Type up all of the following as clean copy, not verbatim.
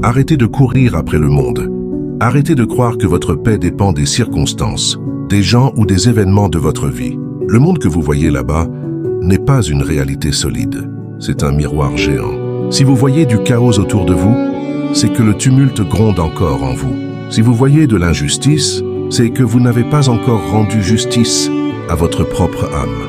Arrêtez de courir après le monde. Arrêtez de croire que votre paix dépend des circonstances, des gens ou des événements de votre vie. Le monde que vous voyez là-bas n'est pas une réalité solide. C'est un miroir géant. Si vous voyez du chaos autour de vous, c'est que le tumulte gronde encore en vous. Si vous voyez de l'injustice, c'est que vous n'avez pas encore rendu justice à votre propre âme.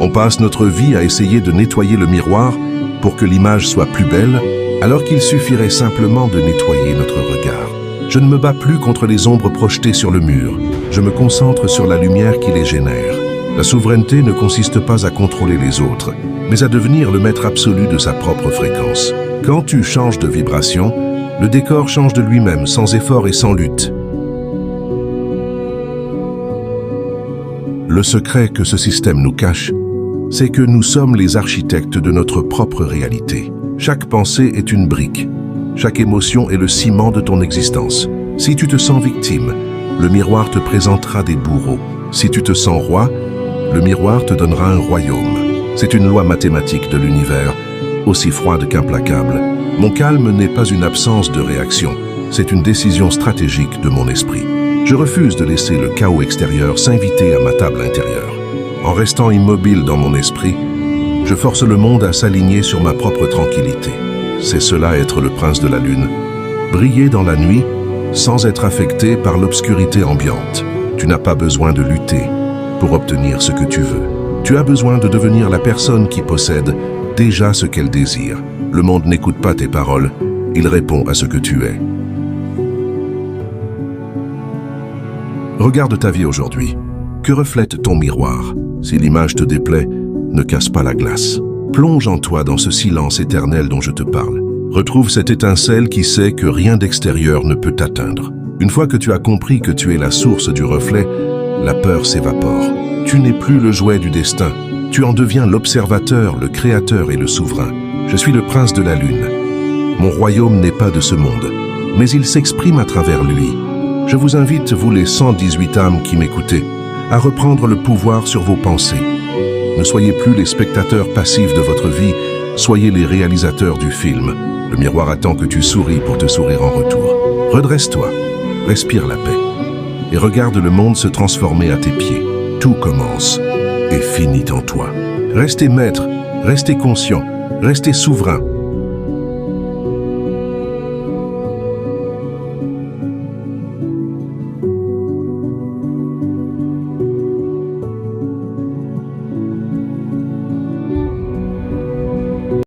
On passe notre vie à essayer de nettoyer le miroir pour que l'image soit plus belle, alors qu'il suffirait simplement de nettoyer notre regard. Je ne me bats plus contre les ombres projetées sur le mur. Je me concentre sur la lumière qui les génère. La souveraineté ne consiste pas à contrôler les autres, mais à devenir le maître absolu de sa propre fréquence. Quand tu changes de vibration, le décor change de lui-même, sans effort et sans lutte. Le secret que ce système nous cache, c'est que nous sommes les architectes de notre propre réalité. Chaque pensée est une brique. Chaque émotion est le ciment de ton existence. Si tu te sens victime, le miroir te présentera des bourreaux. Si tu te sens roi, le miroir te donnera un royaume. C'est une loi mathématique de l'univers, aussi froide qu'implacable. Mon calme n'est pas une absence de réaction, c'est une décision stratégique de mon esprit. Je refuse de laisser le chaos extérieur s'inviter à ma table intérieure. En restant immobile dans mon esprit, je force le monde à s'aligner sur ma propre tranquillité. C'est cela être le prince de la lune. Briller dans la nuit sans être affecté par l'obscurité ambiante. Tu n'as pas besoin de lutter pour obtenir ce que tu veux. Tu as besoin de devenir la personne qui possède déjà ce qu'elle désire. Le monde n'écoute pas tes paroles, il répond à ce que tu es. Regarde ta vie aujourd'hui. Que reflète ton miroir? Si l'image te déplaît, ne casse pas la glace. Plonge en toi dans ce silence éternel dont je te parle. Retrouve cette étincelle qui sait que rien d'extérieur ne peut t'atteindre. Une fois que tu as compris que tu es la source du reflet, la peur s'évapore. Tu n'es plus le jouet du destin. Tu en deviens l'observateur, le créateur et le souverain. Je suis le prince de la lune. Mon royaume n'est pas de ce monde, mais il s'exprime à travers lui. Je vous invite, vous les 118 âmes qui m'écoutez, à reprendre le pouvoir sur vos pensées. Ne soyez plus les spectateurs passifs de votre vie, soyez les réalisateurs du film. Le miroir attend que tu souris pour te sourire en retour. Redresse-toi, respire la paix, et regarde le monde se transformer à tes pieds. Tout commence et finit en toi. Restez maître, restez conscient, restez souverain.